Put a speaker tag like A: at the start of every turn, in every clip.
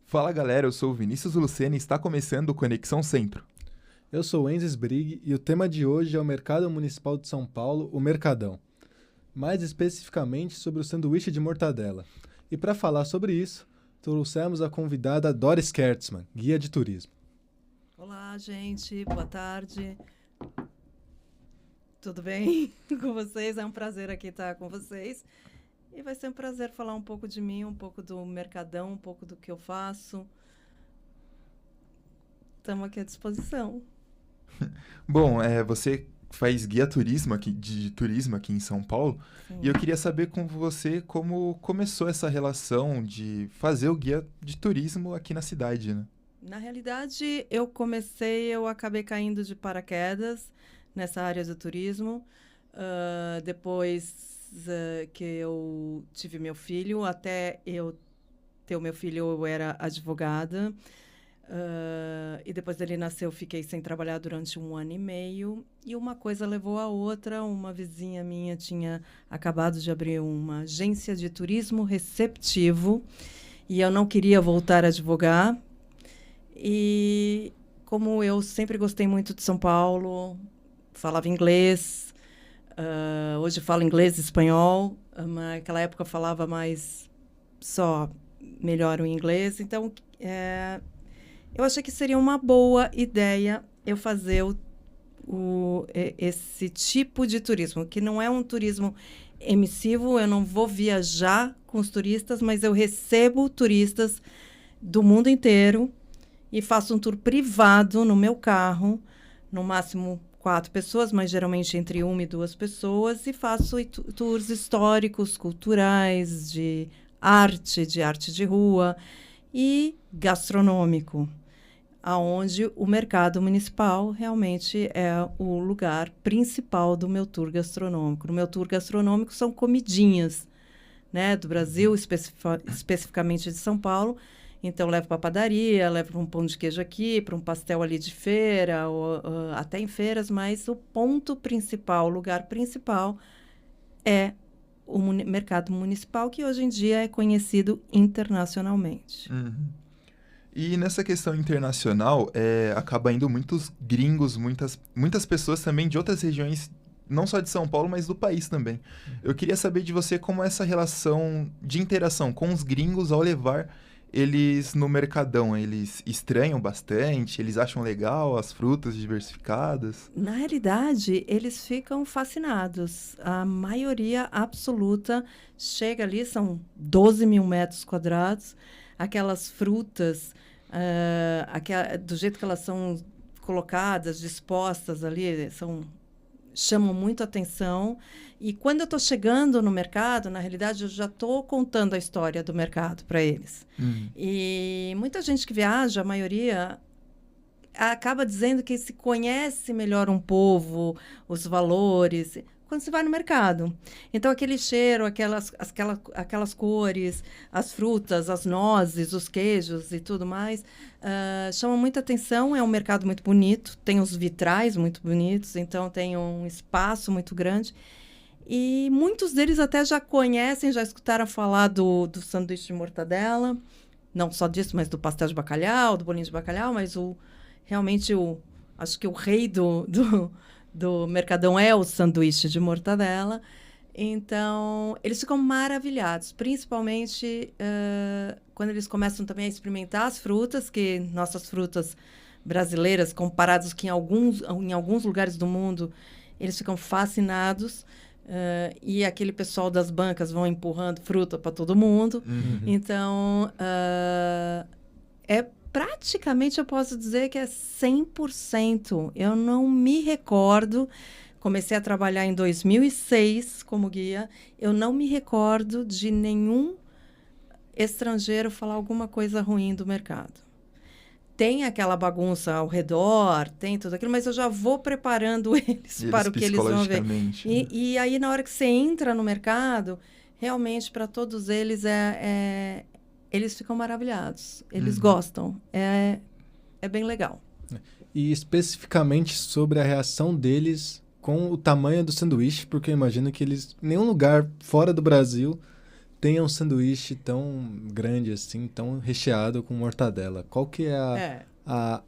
A: Fala galera, eu sou o Vinícius Lucena e está começando o Conexão Centro.
B: Eu sou o Enzes Brig e o tema de hoje é o Mercado Municipal de São Paulo, o Mercadão. Mais especificamente sobre o sanduíche de mortadela. E para falar sobre isso, trouxemos a convidada Doris Kertzmann, guia de turismo.
C: Olá, gente. Boa tarde. Tudo bem com vocês? É um prazer aqui estar com vocês. E vai ser um prazer falar um pouco de mim, um pouco do Mercadão, um pouco do que eu faço. Estamos aqui à disposição.
A: Bom, você faz guia de turismo aqui em São Paulo.
C: Sim.
A: E eu queria saber com você como começou essa relação de fazer o guia de turismo aqui na cidade, né?
C: Na realidade, eu acabei caindo de paraquedas nessa área do turismo. Depois que eu tive meu filho, até eu ter o meu filho, eu era advogada. E depois dele nascer, eu fiquei sem trabalhar durante 1 ano e meio. E uma coisa levou a outra. Uma vizinha minha tinha acabado de abrir uma agência de turismo receptivo. E eu não queria voltar a advogar. E como eu sempre gostei muito de São Paulo, falava inglês, hoje falo inglês e espanhol, naquela época falava mais só melhor o inglês, então eu achei que seria uma boa ideia eu fazer esse tipo de turismo, que não é um turismo emissivo, eu não vou viajar com os turistas, mas eu recebo turistas do mundo inteiro e faço um tour privado no meu carro, no máximo 4 pessoas, mas geralmente entre 1 e 2 pessoas, e faço tours históricos, culturais, de arte de rua e gastronômico, aonde o mercado municipal realmente é o lugar principal do meu tour gastronômico. No meu tour gastronômico são comidinhas, né, do Brasil, especificamente de São Paulo. Então, levo para a padaria, levo para um pão de queijo aqui, para um pastel ali de feira, ou até em feiras, mas o ponto principal, o lugar principal é o mercado municipal, que hoje em dia é conhecido internacionalmente.
A: Uhum. E nessa questão internacional, acaba indo muitos gringos, muitas pessoas também de outras regiões, não só de São Paulo, mas do país também. Eu queria saber de você como é essa relação de interação com os gringos ao levar eles no Mercadão. Eles estranham bastante? Eles acham legal as frutas diversificadas?
C: Na realidade, eles ficam fascinados. A maioria absoluta chega ali, são 12 mil metros quadrados, aquelas frutas, do jeito que elas são colocadas, dispostas ali, chamam muito atenção. E quando eu estou chegando no mercado, na realidade, eu já estou contando a história do mercado para eles. E muita gente que viaja, a maioria, acaba dizendo que se conhece melhor um povo, os valores, quando se vai no mercado. Então, aquele cheiro, aquelas cores, as frutas, as nozes, os queijos e tudo mais, chamam muita atenção. É um mercado muito bonito, tem os vitrais muito bonitos, então tem um espaço muito grande. E muitos deles até já conhecem, já escutaram falar do sanduíche de mortadela, não só disso, mas do pastel de bacalhau, do bolinho de bacalhau, mas acho que o rei do Mercadão é o sanduíche de mortadela. Então, eles ficam maravilhados, principalmente quando eles começam também a experimentar as frutas, que nossas frutas brasileiras, comparadas que em alguns lugares do mundo, eles ficam fascinados. E aquele pessoal das bancas vão empurrando fruta para todo mundo.
A: Uhum.
C: Então, praticamente, eu posso dizer que é 100%. Eu não me recordo, comecei a trabalhar em 2006 como guia, eu não me recordo de nenhum estrangeiro falar alguma coisa ruim do mercado. Tem aquela bagunça ao redor, tem tudo aquilo, mas eu já vou preparando eles para o que eles vão ver. E aí, na hora que você entra no mercado, realmente, para todos eles, eles ficam maravilhados. Eles gostam. É bem legal.
B: E especificamente sobre a reação deles com o tamanho do sanduíche, porque eu imagino que eles, em nenhum lugar fora do Brasil, tenha um sanduíche tão grande assim, tão recheado com mortadela? Qual que é a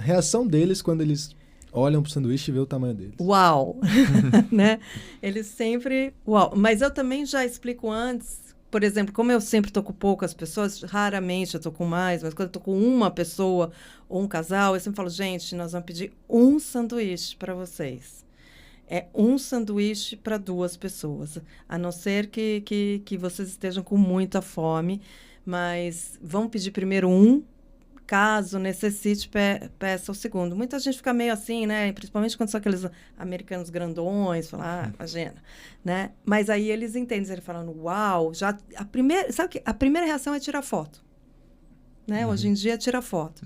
B: reação deles quando eles olham pro sanduíche e vê o tamanho deles?
C: Uau! Né? Eles sempre... Uau! Mas eu também já explico antes, por exemplo, como eu sempre tô com poucas pessoas, raramente eu tô com mais, mas quando eu tô com uma pessoa ou um casal, eu sempre falo, gente, nós vamos pedir um sanduíche para vocês. É um sanduíche para 2 pessoas, a não ser que vocês estejam com muita fome, mas vamos pedir primeiro um, caso necessite, peça o segundo. Muita gente fica meio assim, né? Principalmente quando são aqueles americanos grandões, falar, imagina, né? Mas aí eles entendem, eles falam, uau, já sabe que a primeira reação é tirar foto, né? Hoje em dia é tirar foto.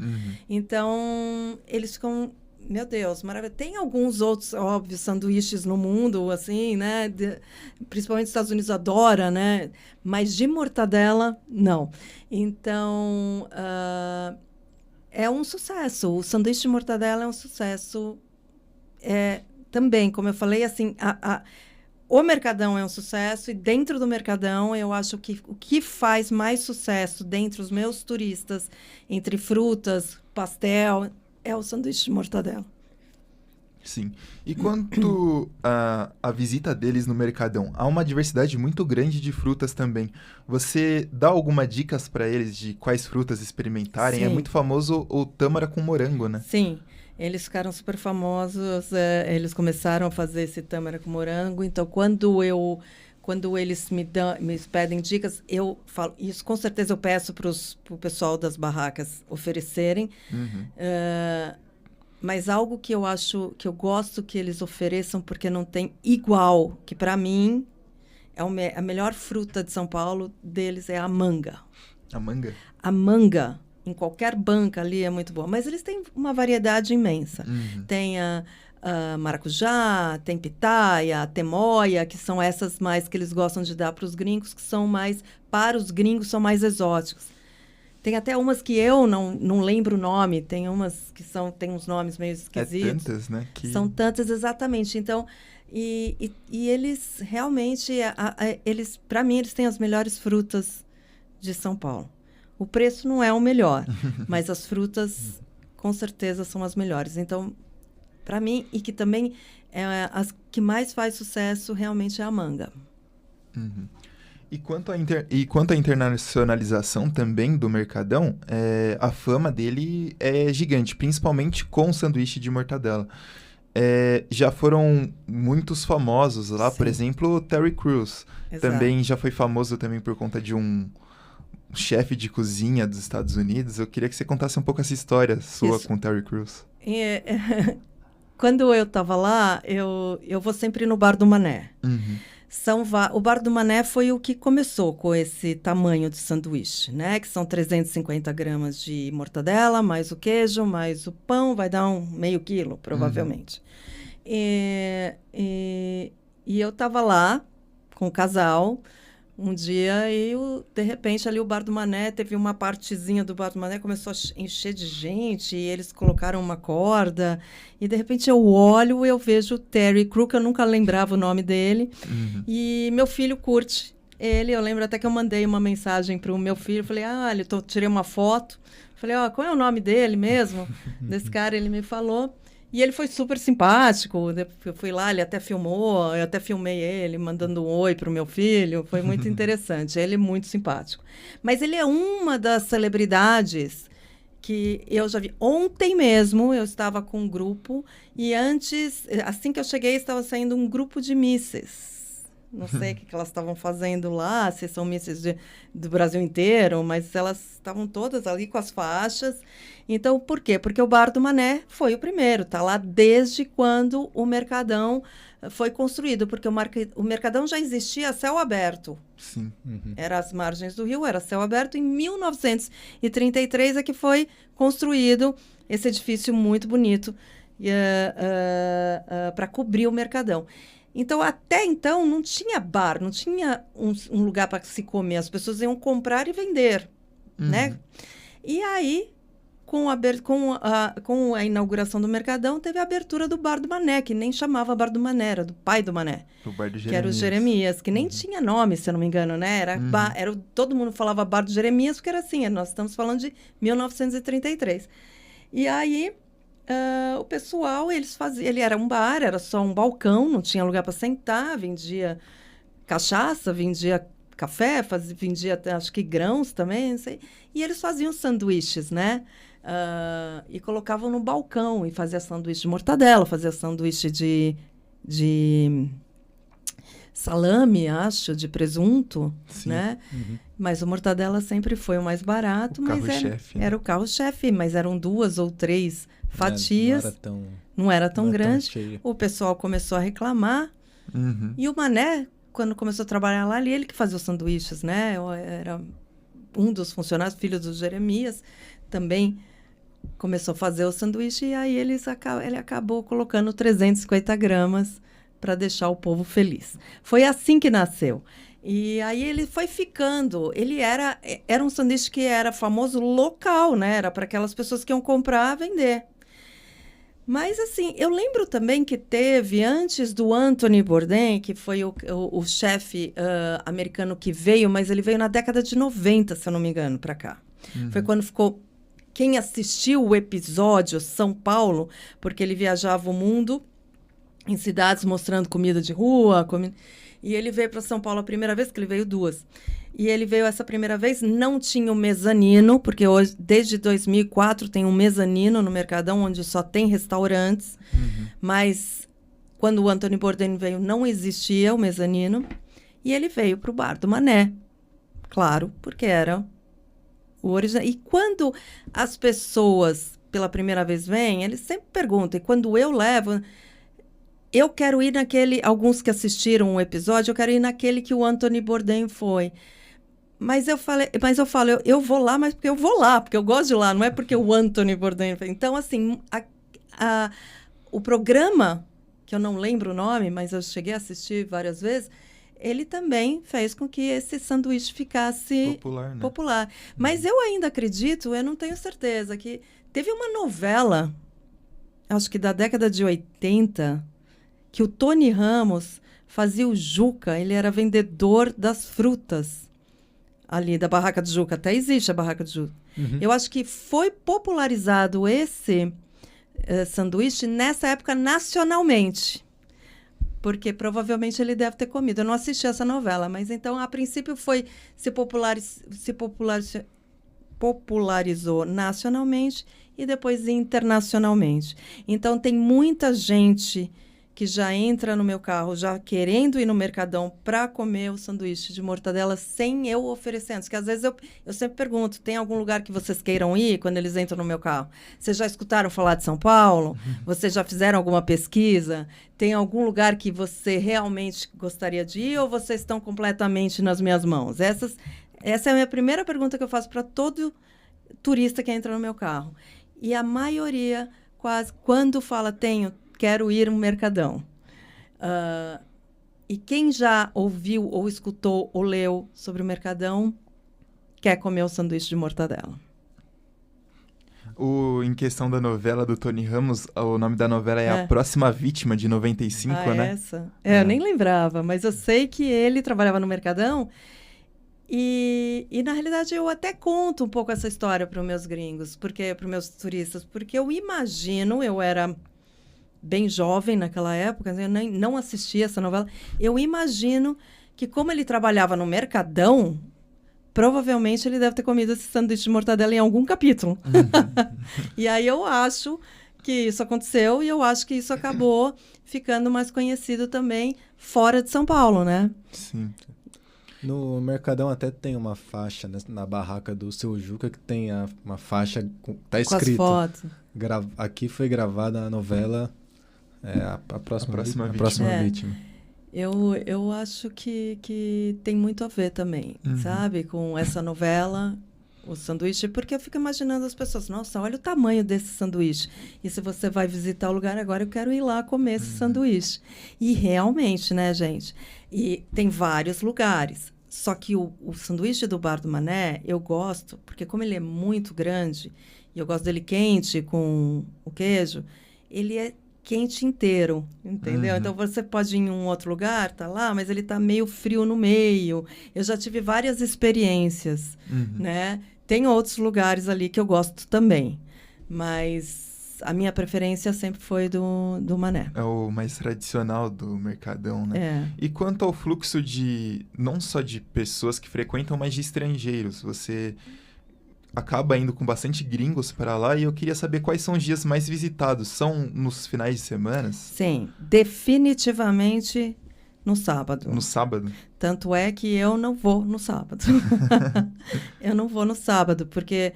C: Então, eles ficam, meu Deus, maravilha. Tem alguns outros, óbvio, sanduíches no mundo, assim, né? Principalmente os Estados Unidos adora, né? Mas de mortadela, não. Então, é um sucesso. O sanduíche de mortadela é um sucesso. Também, como eu falei, assim, o Mercadão é um sucesso e dentro do Mercadão eu acho que o que faz mais sucesso dentre os meus turistas, entre frutas, pastel, é o sanduíche de mortadela.
A: Sim. E quanto à visita deles no Mercadão, há uma diversidade muito grande de frutas também. Você dá alguma dicas para eles de quais frutas experimentarem?
C: Sim.
A: É muito famoso o tâmara com morango, né?
C: Sim. Eles ficaram super famosos, eles começaram a fazer esse tâmara com morango. Então, quando eles me pedem dicas, eu falo, isso com certeza eu peço para o pessoal das barracas oferecerem. Mas algo que eu acho, que eu gosto que eles ofereçam, porque não tem igual, que para mim é a melhor fruta de São Paulo deles é a manga.
A: A manga?
C: A manga, em qualquer banca ali, é muito boa. Mas eles têm uma variedade imensa. Tem a maracujá, tem pitaia, temoia, que são essas mais que eles gostam de dar para os gringos, que são mais, para os gringos, são mais exóticos. Tem até umas que eu não lembro o nome, tem umas que tem uns nomes meio esquisitos.
A: Tantas, né?
C: São tantas, exatamente. Então, e eles realmente, eles, para mim, eles têm as melhores frutas de São Paulo. O preço não é o melhor, mas as frutas, com certeza, são as melhores. Então, para mim, e que também as que mais faz sucesso realmente é a manga.
A: E quanto à internacionalização também do Mercadão, a fama dele é gigante, principalmente com o sanduíche de mortadela. Já foram muitos famosos lá,
C: Sim.
A: Por exemplo, o Terry Crews.
C: Exato.
A: Também já foi famoso também por conta de um chefe de cozinha dos Estados Unidos. Eu queria que você contasse um pouco essa história sua com o Terry Crews.
C: Quando eu estava lá, eu vou sempre no Bar do Mané. O Bar do Mané foi o que começou com esse tamanho de sanduíche, né? Que são 350 gramas de mortadela, mais o queijo, mais o pão, vai dar meio quilo, provavelmente. E eu estava lá com o casal um dia e, de repente, ali o Bar do Mané, teve uma partezinha do Bar do Mané, começou a encher de gente, e eles colocaram uma corda, e, de repente, eu olho e eu vejo o Terry Crews, que eu nunca lembrava o nome dele, e meu filho curte ele. Eu lembro até que eu mandei uma mensagem para o meu filho, falei, tirei uma foto, falei, qual é o nome dele mesmo? Desse cara, ele me falou. E ele foi super simpático, eu fui lá, ele até filmou, eu até filmei ele, mandando um oi para o meu filho, foi muito interessante, ele é muito simpático. Mas ele é uma das celebridades que eu já vi. Ontem mesmo eu estava com um grupo, e assim que eu cheguei, estava saindo um grupo de misses. Não sei o que elas estavam fazendo lá, se são misses do Brasil inteiro, mas elas estavam todas ali com as faixas. Então, por quê? Porque o Bar do Mané foi o primeiro, está lá desde quando o Mercadão foi construído, porque o Mercadão já existia a céu aberto.
A: Sim.
C: Era às margens do rio, era céu aberto. Em 1933 é que foi construído esse edifício muito bonito para cobrir o Mercadão. Então, até então, não tinha bar, não tinha um lugar para se comer. As pessoas iam comprar e vender, né? E aí, com a inauguração do Mercadão, teve a abertura do Bar do Mané, que nem chamava Bar do Mané, era do pai do Mané.
A: O Bar do Jeremias.
C: Que era o Jeremias, que nem tinha nome, se eu não me engano, né? Todo mundo falava Bar do Jeremias, porque era assim, nós estamos falando de 1933. E aí, o pessoal, ele era um bar, era só um balcão, não tinha lugar para sentar, vendia cachaça, vendia café, vendia, acho que grãos também, não sei. E eles faziam sanduíches, né? E colocavam no balcão e fazia sanduíche de mortadela, fazia sanduíche de salame, acho, de presunto,
A: Sim.
C: né? Mas o mortadela sempre foi o mais barato, mas era o carro-chefe, mas eram 2 ou 3 fatias, não era tão grande. O pessoal começou a reclamar, e o Mané, quando começou a trabalhar lá, ele que fazia os sanduíches, né? Era um dos funcionários, filho do Jeremias, também começou a fazer o sanduíche, e aí ele acabou colocando 350 gramas para deixar o povo feliz. Foi assim que nasceu. E aí ele foi ficando. Ele era um sanduíche que era famoso local, né? Era para aquelas pessoas que iam comprar, vender. Mas, assim, eu lembro também que teve, antes do Anthony Bourdain, que foi o chefe americano que veio, mas ele veio na década de 90, se eu não me engano, para cá. Foi quando ficou... Quem assistiu o episódio São Paulo, porque ele viajava o mundo em cidades mostrando comida de rua, e ele veio para São Paulo a primeira vez, que ele veio 2. E ele veio essa primeira vez, não tinha o mezanino, porque hoje, desde 2004 tem um mezanino no Mercadão, onde só tem restaurantes, mas quando o Anthony Bourdain veio, não existia o mezanino, e ele veio para o Bar do Mané, claro, porque era o original. E quando as pessoas pela primeira vez vêm, eles sempre perguntam, e quando eu levo... Eu quero ir naquele... Alguns que assistiram o episódio, eu quero ir naquele que o Anthony Bourdain foi. Mas eu falo, eu vou lá, mas porque eu vou lá, porque eu gosto de ir lá, não é porque o Anthony Bourdain foi. Então, assim, o programa, que eu não lembro o nome, mas eu cheguei a assistir várias vezes, ele também fez com que esse sanduíche ficasse popular. Mas eu ainda acredito, eu não tenho certeza, que teve uma novela, acho que da década de 80, que o Tony Ramos fazia o Juca, ele era vendedor das frutas ali da Barraca de Juca. Até existe a Barraca de Juca. Eu acho que foi popularizado esse sanduíche nessa época nacionalmente. Porque provavelmente ele deve ter comido. Eu não assisti essa novela, mas então, a princípio, se popularizou nacionalmente e depois internacionalmente. Então, tem muita gente que já entra no meu carro, já querendo ir no Mercadão para comer o sanduíche de mortadela sem eu oferecer antes. Porque às vezes eu sempre pergunto, tem algum lugar que vocês queiram ir quando eles entram no meu carro? Vocês já escutaram falar de São Paulo? Vocês já fizeram alguma pesquisa? Tem algum lugar que você realmente gostaria de ir ou vocês estão completamente nas minhas mãos? Essa é a minha primeira pergunta que eu faço para todo turista que entra no meu carro. E a maioria, quase, quando fala quero ir no Mercadão. E quem já ouviu, ou escutou, ou leu sobre o Mercadão, quer comer o sanduíche de mortadela.
A: Em questão da novela do Tony Ramos, o nome da novela é A Próxima Vítima, de 95, né?
C: Essa? Eu nem lembrava, mas eu sei que ele trabalhava no Mercadão e na realidade, eu até conto um pouco essa história para os meus gringos, para os meus turistas, porque eu imagino, eu era bem jovem naquela época, eu não assistia essa novela. Eu imagino que, como ele trabalhava no Mercadão, provavelmente ele deve ter comido esse sanduíche de mortadela em algum capítulo. E aí eu acho que isso aconteceu e eu acho que isso acabou ficando mais conhecido também fora de São Paulo, né?
A: Sim.
B: No Mercadão até tem uma faixa na barraca do Seu Juca que tem uma faixa, tá escrito.
C: Com as fotos.
B: Aqui foi gravada a novela... a próxima vítima.
C: Eu acho que tem muito a ver também, sabe? Com essa novela, o sanduíche, porque eu fico imaginando as pessoas, nossa, olha o tamanho desse sanduíche. E se você vai visitar o lugar agora, eu quero ir lá comer esse sanduíche. E realmente, né, gente? E tem vários lugares. Só que o sanduíche do Bar do Mané, eu gosto, porque como ele é muito grande, e eu gosto dele quente com o queijo, ele é quente inteiro, entendeu? Então, você pode ir em um outro lugar, tá lá, mas ele tá meio frio no meio. Eu já tive várias experiências, né? Tem outros lugares ali que eu gosto também, mas a minha preferência sempre foi do Mané.
A: É o mais tradicional do Mercadão, né? E quanto ao fluxo não só de pessoas que frequentam, mas de estrangeiros, você acaba indo com bastante gringos para lá e eu queria saber quais são os dias mais visitados. São nos finais de semana?
C: Sim, definitivamente no sábado.
A: No sábado?
C: Tanto é que eu não vou no sábado. Eu não vou no sábado, porque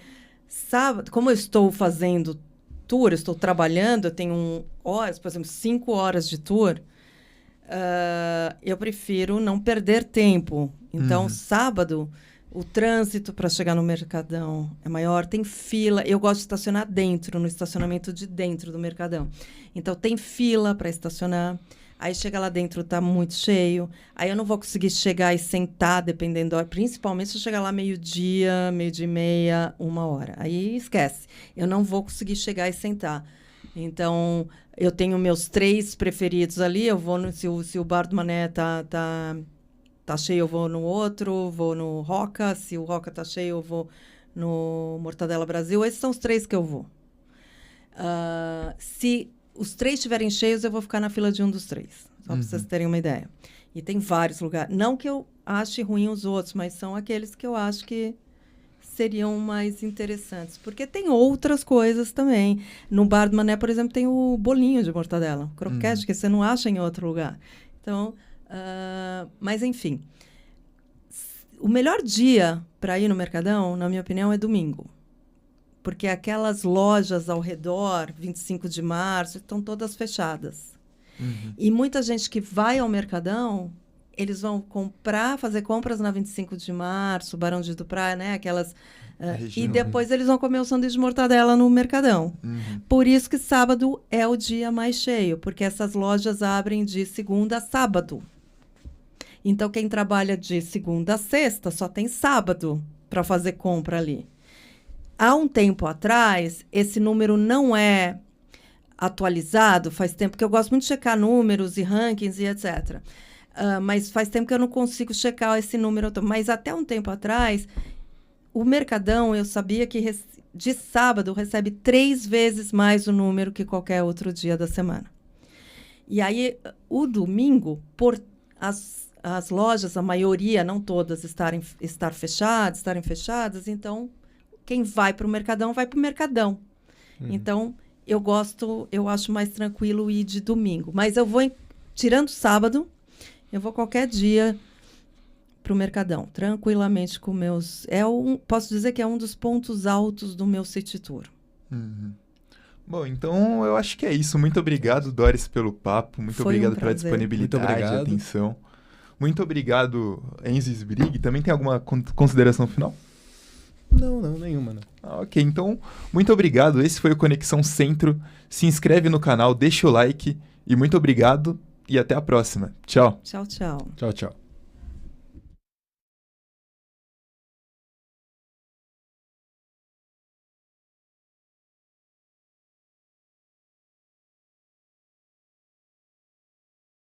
C: sábado, como eu estou fazendo tour, eu estou trabalhando, eu tenho horas, por exemplo, 5 horas de tour, eu prefiro não perder tempo. Então, sábado, o trânsito para chegar no Mercadão é maior, tem fila. Eu gosto de estacionar dentro, no estacionamento de dentro do Mercadão. Então, tem fila para estacionar. Aí, chega lá dentro, tá muito cheio. Aí, eu não vou conseguir chegar e sentar, dependendo da hora. Principalmente se eu chegar lá meio-dia, meio-dia e meia, 1h. Aí, esquece. Eu não vou conseguir chegar e sentar. Então, eu tenho meus 3 preferidos ali. Eu vou se o Bar do Mané tá cheio, eu vou no outro, vou no Roca. Se o Roca tá cheio, eu vou no Mortadela Brasil. Esses são os 3 que eu vou. Se os 3 estiverem cheios, eu vou ficar na fila de um dos 3. Só para vocês terem uma ideia. E tem vários lugares. Não que eu ache ruim os outros, mas são aqueles que eu acho que seriam mais interessantes. Porque tem outras coisas também. No Bar do Mané, por exemplo, tem o bolinho de mortadela. Croquete, que você não acha em outro lugar. Então... mas, enfim, o melhor dia para ir no Mercadão, na minha opinião, é domingo. Porque aquelas lojas ao redor, 25 de março, estão todas fechadas. E muita gente que vai ao Mercadão, eles vão fazer compras na 25 de março, Barão de Duprá, né? Aquelas... e depois eles vão comer o sanduíche de mortadela no Mercadão. Por isso que sábado é o dia mais cheio, porque essas lojas abrem de segunda a sábado. Então, quem trabalha de segunda a sexta só tem sábado para fazer compra ali. Há um tempo atrás, esse número não é atualizado, faz tempo que eu gosto muito de checar números e rankings e etc. Mas faz tempo que eu não consigo checar esse número. Mas até um tempo atrás, o Mercadão, eu sabia que de sábado recebe 3 vezes mais o número que qualquer outro dia da semana. E aí, o domingo, por as lojas, a maioria, não todas, estarem fechadas, então, quem vai para o Mercadão, vai para o Mercadão. Então, eu acho mais tranquilo ir de domingo. Mas eu vou, tirando sábado, eu vou qualquer dia para o Mercadão, tranquilamente com meus... posso dizer que é um dos pontos altos do meu City Tour.
A: Bom, então eu acho que é isso. Muito obrigado, Doris, pelo papo. Muito obrigado pela disponibilidade e atenção. Muito obrigado, Enzo Sbrig. Também tem alguma consideração final?
B: Não, nenhuma. Não.
A: Ok, então, muito obrigado. Esse foi o Conexão Centro. Se inscreve no canal, deixa o like. E muito obrigado e até a próxima. Tchau.
C: Tchau, tchau.
B: Tchau, tchau.